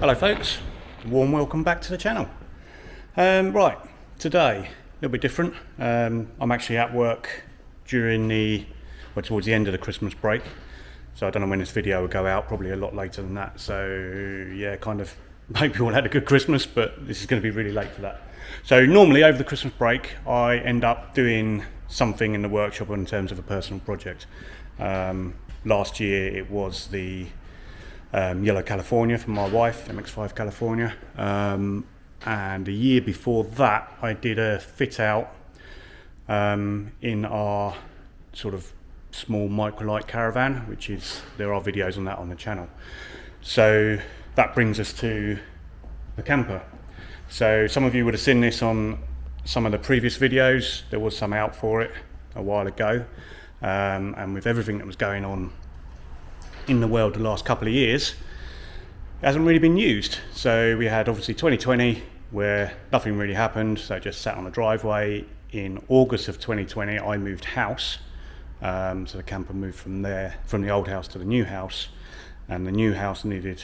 Hello folks, warm welcome back to the channel. Right, today a little bit different. I'm actually at work during towards the end of the Christmas break, so I don't know when this video will go out, probably a lot later than that. So yeah, kind of hope you all had a good Christmas, but this is going to be really late for that. So normally over the Christmas break I end up doing something in the workshop in terms of a personal project. Last year it was the Yellow California for my wife, MX-5 California, and the year before that I did a fit out in our sort of small microlight caravan, which is, there are videos on that on the channel. So that brings us to the camper. So some of you would have seen this on some of the previous videos. There was some out for it a while ago, and with everything that was going on in the world the last couple of years, it hasn't really been used. So we had obviously 2020 where nothing really happened, so it just sat on the driveway. In August of 2020 I moved house, so the camper moved from the old house to the new house, and the new house needed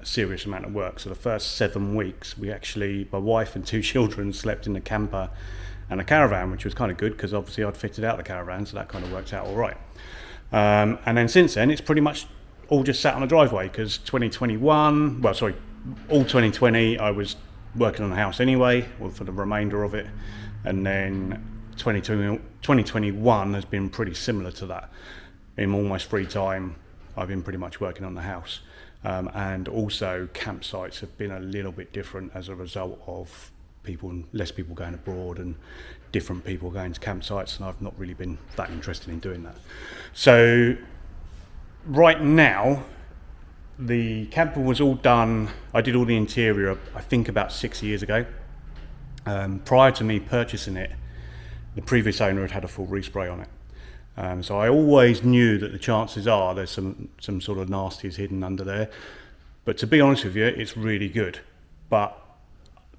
a serious amount of work. So the first 7 weeks we actually, my wife and 2 children, slept in the camper and a caravan, which was kind of good because obviously I'd fitted out the caravan, so that kind of worked out all right. And then since then it's pretty much all just sat on the driveway because all 2020 I was working on the house anyway, or for the remainder of it, and then 2021 has been pretty similar to that. In all my free time I've been pretty much working on the house, and also campsites have been a little bit different as a result of less people going abroad and different people going to campsites, and I've not really been that interested in doing that. So right now the camper was all done. I did all the interior I think about 6 years ago. Prior to me purchasing it, the previous owner had a full respray on it, so I always knew that the chances are there's some sort of nasties hidden under there, but to be honest with you, it's really good. But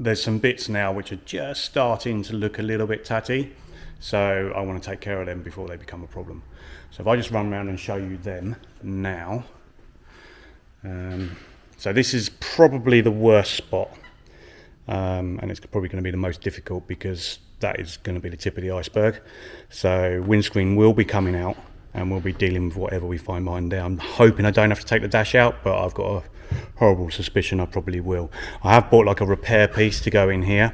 there's some bits now which are just starting to look a little bit tatty, so I want to take care of them before they become a problem. So if I just run around and show you them now. So this is probably the worst spot, and it's probably going to be the most difficult because that is going to be the tip of the iceberg. So windscreen will be coming out and we'll be dealing with whatever we find behind there. I'm hoping I don't have to take the dash out, but I've got a horrible suspicion I probably will. I have bought like a repair piece to go in here,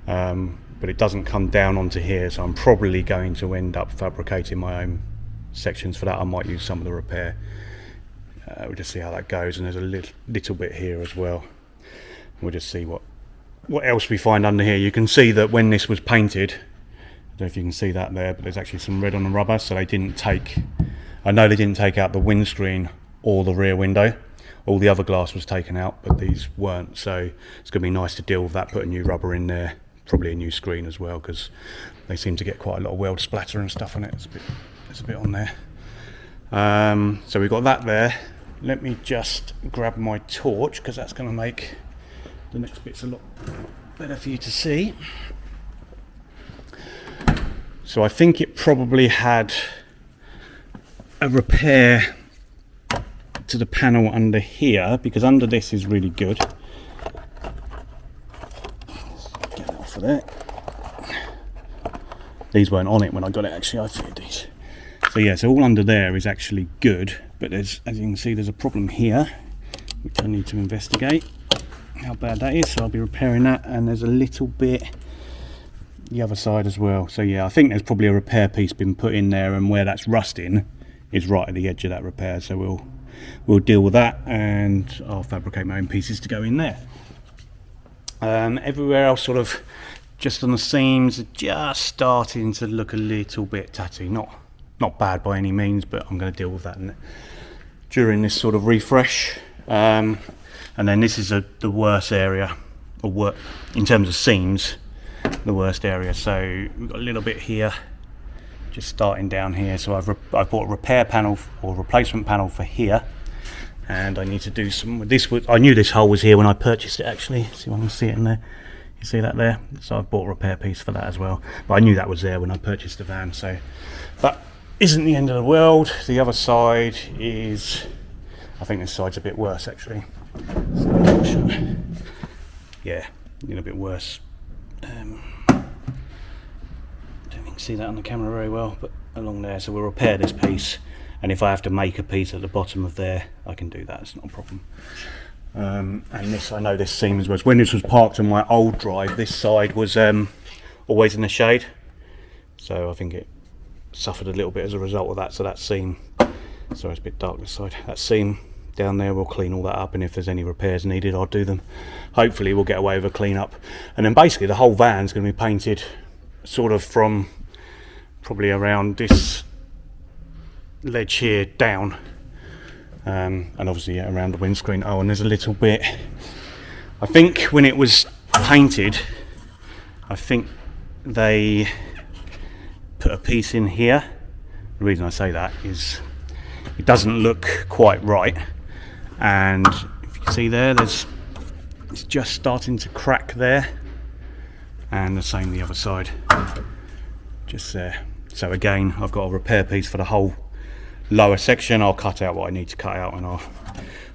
but it doesn't come down onto here, so I'm probably going to end up fabricating my own sections for that. I might use some of the repair. We'll just see how that goes, and there's a little bit here as well. We'll just see what else we find under here. You can see that when this was painted, I don't know if you can see that there, but there's actually some red on the rubber, so I know they didn't take out the windscreen or the rear window. All the other glass was taken out, but these weren't, so it's going to be nice to deal with that, put a new rubber in there, probably a new screen as well, because they seem to get quite a lot of weld splatter and stuff on it. There's a bit on there. So we've got that there. Let me just grab my torch, because that's going to make the next bits a lot better for you to see. So I think it probably had a repair to the panel under here, because under this is really good. Get that off of there. These weren't on it when I got it, actually. I fitted these. So yeah, so all under there is actually good, but there's, as you can see, there's a problem here which I need to investigate how bad that is, so I'll be repairing that. And there's a little bit the other side as well. So yeah, I think there's probably a repair piece been put in there, and where that's rusting is right at the edge of that repair, so we'll deal with that, and I'll fabricate my own pieces to go in there. Everywhere else sort of just on the seams, just starting to look a little bit tatty. Not bad by any means, but I'm going to deal with that during this sort of refresh. And then this is the worst area, or in terms of seams, the worst area. So we've got a little bit here, just starting down here. So I've bought a repair panel or replacement panel for here, and I need to do some with this. I knew this hole was here when I purchased it, actually. See if I can see it in there. You see that there? So I've bought a repair piece for that as well, but I knew that was there when I purchased the van, so that isn't the end of the world. The other side is, I think this side's a bit worse actually. Yeah, a little bit worse. Don't think you can see that on the camera very well, but along there. So we'll repair this piece, and if I have to make a piece at the bottom of there, I can do that. It's not a problem. And this, I know this seam as well. When this was parked on my old drive, this side was always in the shade, so I think it suffered a little bit as a result of that. So that seam, sorry, it's a bit dark this side. That seam down there, we'll clean all that up, and if there's any repairs needed, I'll do them. Hopefully we'll get away with a clean up, and then basically the whole van's going to be painted sort of from probably around this ledge here down, and obviously around the windscreen. Oh, and there's a little bit, I think when it was painted, I think they put a piece in here. The reason I say that is it doesn't look quite right, and if you can see there, it's just starting to crack there, and the same the other side, just there. So again, I've got a repair piece for the whole lower section. I'll cut out what I need to cut out, and I'll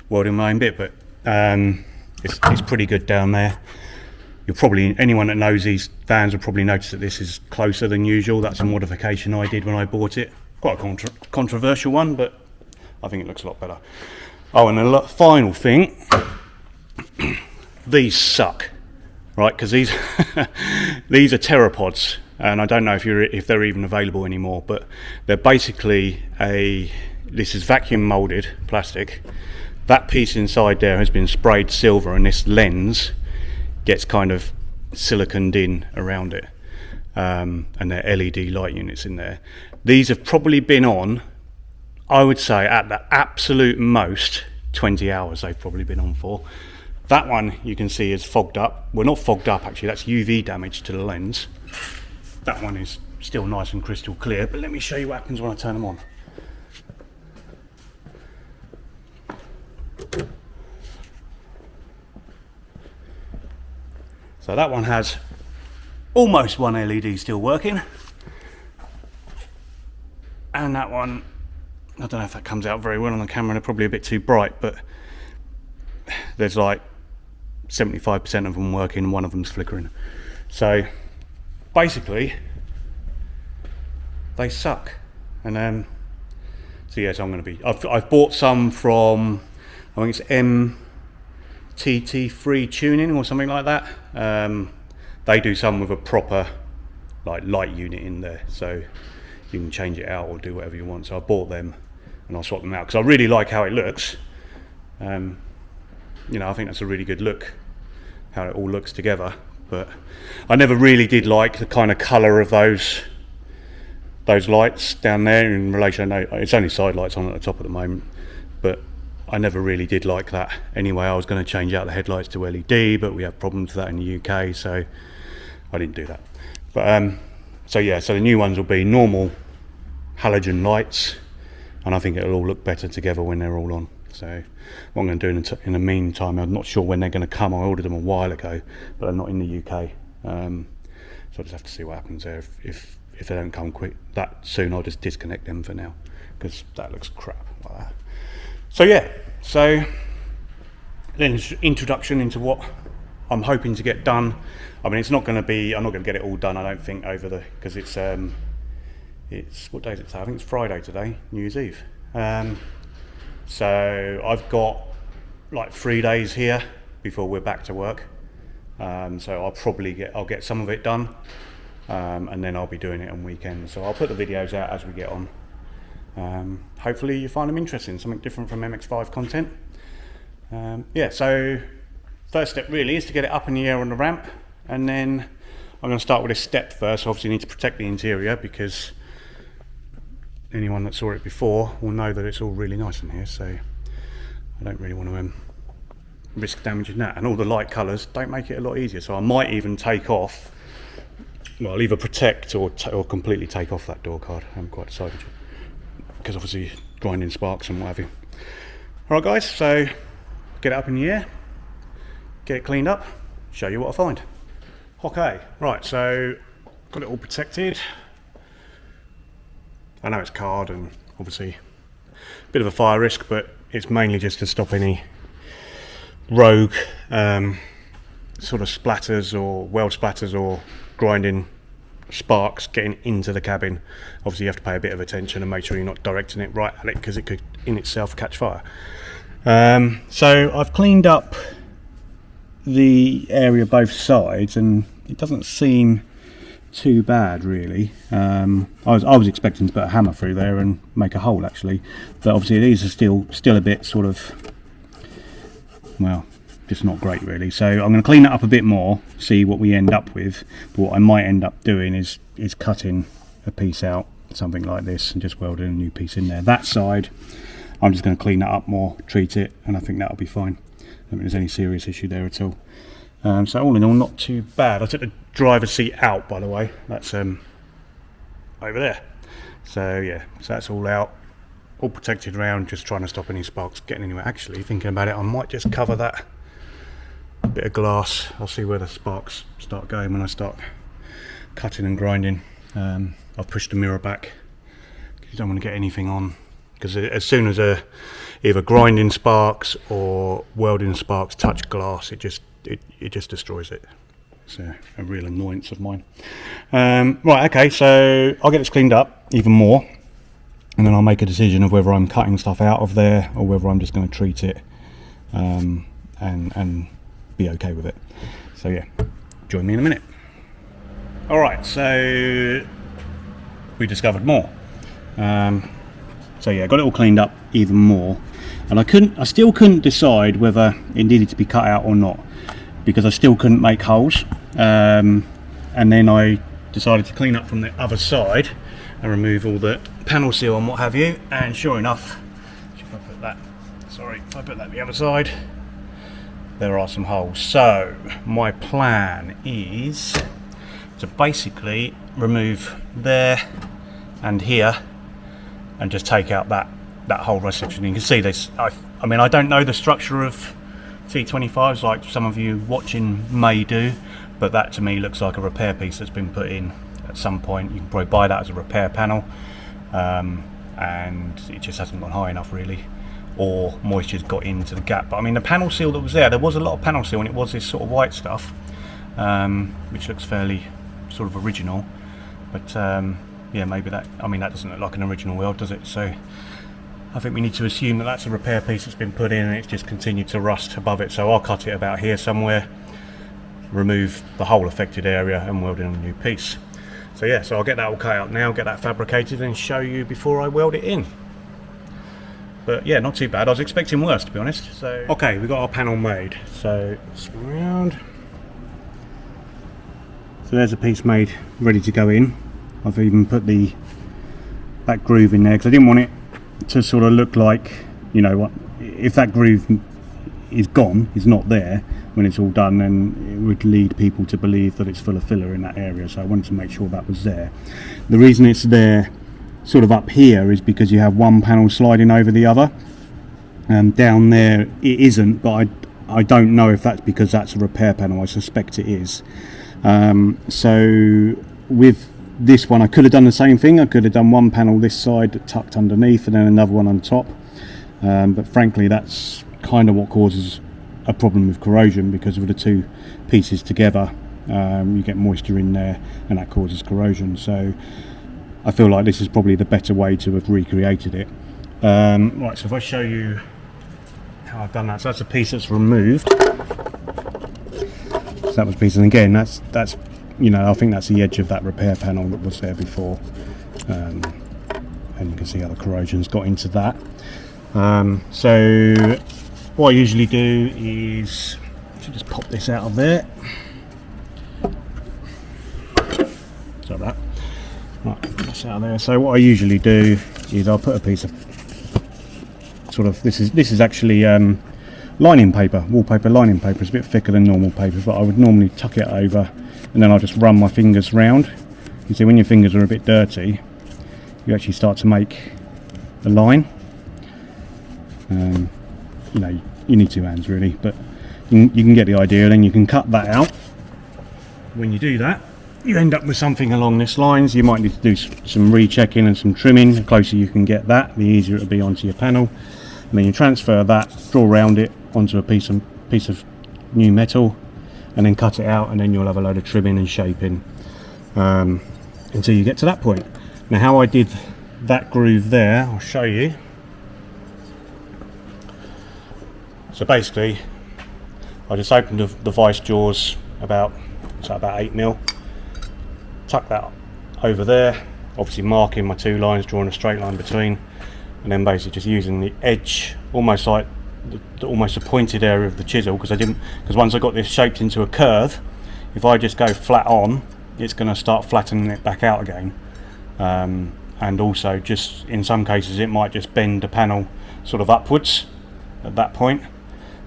weld in my own bit, but it's pretty good down there. You'll probably, anyone that knows these vans will probably notice that this is closer than usual. That's a modification I did when I bought it. Quite a controversial one, but I think it looks a lot better. Oh, and the final thing, these suck, right? Because these these are pteropods, and I don't know if they're even available anymore. But they're basically this is vacuum molded plastic. That piece inside there has been sprayed silver, and this lens gets kind of siliconed in around it, and there are LED light units in there. These have probably been on, I would say at the absolute most, 20 hours they've probably been on for. That one you can see is fogged up. Well, not fogged up actually, that's UV damage to the lens. That one is still nice and crystal clear, but let me show you what happens when I turn them on. So that one has almost one LED still working, and that one, I don't know if that comes out very well on the camera, they're probably a bit too bright, but there's like 75% of them working and one of them's flickering. So basically they suck. And so yes, I'm going to be, I've bought some from, I think it's T25 tuning or something like that. They do some with a proper like light unit in there, so you can change it out or do whatever you want. So I bought them and I'll swap them out because I really like how it looks. You know, I think that's a really good look, how it all looks together. But I never really did like the kind of colour of those lights down there in relation. I know it's only side lights on at the top at the moment, but I never really did like that. Anyway, I was going to change out the headlights to LED, but we have problems with that in the UK, so I didn't do that. But so yeah, so the new ones will be normal halogen lights, and I think it'll all look better together when they're all on. So what I'm going to do in the meantime, I'm not sure when they're going to come. I ordered them a while ago, but they're not in the UK. So I just have to see what happens there. If they don't come quick that soon, I'll just disconnect them for now, because that looks crap like that. So yeah, so then introduction into what I'm hoping to get done. I mean, it's not going to be, I'm not going to get it all done, I don't think, over the, because it's what day is it today? I think it's Friday today, New Year's Eve. So I've got like 3 days here before we're back to work. So I'll get some of it done, and then I'll be doing it on weekends. So I'll put the videos out as we get on. Hopefully you find them interesting, something different from MX-5 content. Yeah, so first step really is to get it up in the air on the ramp, and then I'm going to start with this step first. Obviously you need to protect the interior, because anyone that saw it before will know that it's all really nice in here, so I don't really want to risk damaging that. And all the light colours don't make it a lot easier, so I might even take off, well, I'll either protect or completely take off that door card. I haven't quite decided yet, because obviously grinding sparks and what have you. Alright guys, so get it up in the air, get it cleaned up, show you what I find. Okay, right, so got it all protected. I know it's card and obviously a bit of a fire risk, but it's mainly just to stop any rogue sort of splatters or weld splatters or grinding sparks getting into the cabin. Obviously you have to pay a bit of attention and make sure you're not directing it right at it, because it could in itself catch fire. So I've cleaned up the area both sides and it doesn't seem too bad really. I was expecting to put a hammer through there and make a hole actually, but obviously these are still a bit sort of, well, just not great really. So I'm going to clean that up a bit more, see what we end up with. But what I might end up doing is cutting a piece out, something like this, and just welding a new piece in there. That side I'm just going to clean that up more, treat it, and I think that'll be fine. I don't think there's any serious issue there at all. So all in all, not too bad. I took the driver's seat out, by the way. That's over there. So yeah, so that's all out, all protected around, just trying to stop any sparks getting anywhere. Actually, thinking about it, I might just cover that bit of glass. I'll see where the sparks start going when I start cutting and grinding. I've pushed the mirror back because you don't want to get anything on, because as soon as either grinding sparks or welding sparks touch glass, it just destroys it. It's a real annoyance of mine. Right, okay, so I'll get this cleaned up even more, and then I'll make a decision of whether I'm cutting stuff out of there or whether I'm just going to treat it and be okay with it. So yeah, join me in a minute. Alright, so we discovered more. So yeah, got it all cleaned up even more, and I still couldn't decide whether it needed to be cut out or not, because I still couldn't make holes. And then I decided to clean up from the other side and remove all the panel seal and what have you, and sure enough, if I put that the other side, there are some holes. So my plan is to basically remove there and here and just take out that whole rest section. You can see this. I mean, I don't know the structure of T25s like some of you watching may do, but that to me looks like a repair piece that's been put in at some point. You can probably buy that as a repair panel, and it just hasn't gone high enough really, or moisture's got into the gap. But I mean, the panel seal that was there was a lot of panel seal, and it was this sort of white stuff, which looks fairly sort of original, but yeah, maybe that doesn't look like an original weld, does it? So I think we need to assume that that's a repair piece that's been put in and it's just continued to rust above it. So I'll cut it about here somewhere, remove the whole affected area and weld in a new piece. So yeah, so I'll get that all cut out now, get that fabricated and show you before I weld it in. But yeah, not too bad. I was expecting worse, to be honest. So okay, we got our panel made. So spin around. So there's a piece made, ready to go in. I've even put that groove in there because I didn't want it to sort of look like, you know what, if that groove is gone, is not there when it's all done, then it would lead people to believe that it's full of filler in that area. So I wanted to make sure that was there. The reason it's there sort of up here is because you have one panel sliding over the other, and down there it isn't, but I don't know if that's because that's a repair panel. I suspect it is. So with this one I could have done the same thing. I could have done one panel this side tucked underneath and then another one on top, but frankly that's kind of what causes a problem with corrosion, because of the two pieces together, you get moisture in there and that causes corrosion. So I feel like this is probably the better way to have recreated it. Right, so if I show you how I've done that, so that's a piece that's removed. So that was a piece, and again that's you know, I think that's the edge of that repair panel that was there before, and you can see how the corrosion's got into that. So what I usually do is just pop this out of there. Sorry about that. Right, that's out of there. So what I usually do is I'll put a piece of sort of, this is actually lining paper, wallpaper lining paper. It's a bit thicker than normal paper, but I would normally tuck it over and then I'll just run my fingers round. You see, when your fingers are a bit dirty, you actually start to make a line. You know, you need two hands really, but you can get the idea. Then you can cut that out. When you do that, you end up with something along this lines. You might need to do some rechecking and some trimming. The closer you can get that, the easier it'll be onto your panel. And then you transfer that, draw around it onto a piece of piece of new metal, and then cut it out, and then you'll have a load of trimming and shaping until you get to that point. Now how I did that groove there, I'll show you. So basically I just opened the vice jaws about 8mm, tuck that over there, obviously marking my 2 lines, drawing a straight line between, and then basically just using the edge, almost like almost a pointed area of the chisel, because once I got this shaped into a curve, if I just go flat on, it's going to start flattening it back out again, and also just in some cases it might just bend the panel sort of upwards at that point.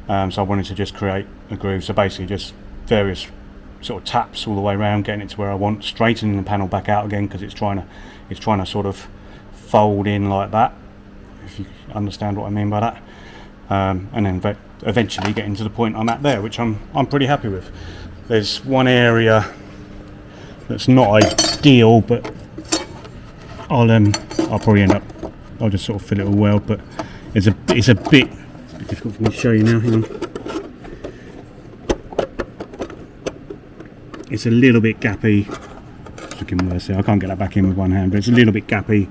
So I wanted to just create a groove, so basically just various sort of taps all the way around, getting it to where I want, straightening the panel back out again, because it's trying to sort of fold in like that, if you understand what I mean by that, and then eventually getting to the point I'm at there, which I'm pretty happy with. There's one area that's not ideal, but I'll probably end up, I'll just sort of fill it all weld, but it's a bit difficult for me to show you now. Hang on. It's a little bit gappy. It's looking worse there. I can't get that back in with one hand, but it's a little bit gappy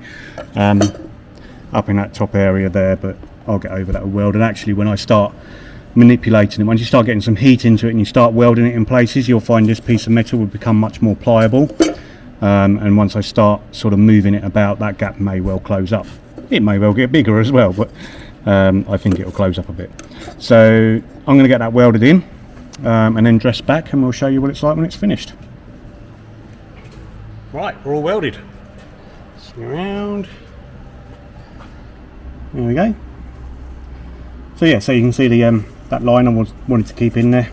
up in that top area there, but I'll get over that with weld. And actually when I start manipulating it, once you start getting some heat into it and you start welding it in places, you'll find this piece of metal will become much more pliable, and once I start sort of moving it about, that gap may well close up. It may well get bigger as well, but I think it'll close up a bit. So I'm going to get that welded in, and then dress back, and we'll show you what it's like when it's finished. Right, we're all welded. Swing around. There we go. So yeah, so you can see the that line I wanted to keep in there.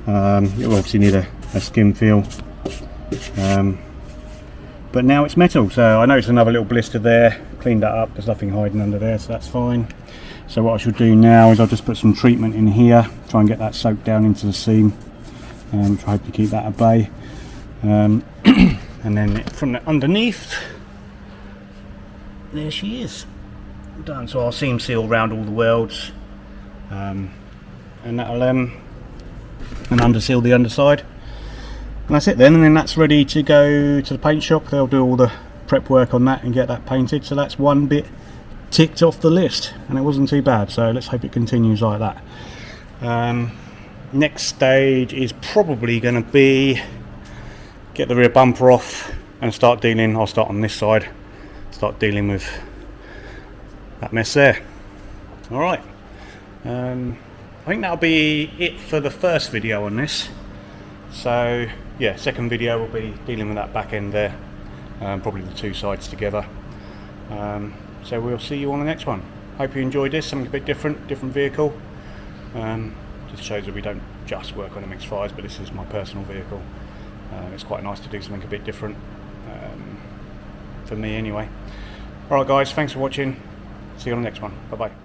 It will obviously need a skim feel, but now it's metal. So I noticed another little blister there. Cleaned that up. There's nothing hiding under there, so that's fine. So what I should do now is I'll just put some treatment in here, try and get that soaked down into the seam, and try to keep that at bay. And then from the underneath, there she is, done. So I'll seam seal around all the welds, and that'll and under seal the underside, and that's it then. And then that's ready to go to the paint shop. They'll do all the prep work on that and get that painted. So that's one bit ticked off the list, and it wasn't too bad, so let's hope it continues like that. Next stage is probably going to be get the rear bumper off and start dealing. I'll start on this side, start dealing with that mess there. Alright, I think that'll be it for the first video on this. So yeah, second video will be dealing with that back end there, probably the 2 sides together. So we'll see you on the next one. Hope you enjoyed this, something a bit different vehicle. Just shows that we don't just work on MX-5s, but this is my personal vehicle. It's quite nice to do something a bit different, for me anyway. Alright guys, thanks for watching. See you on the next one. Bye bye.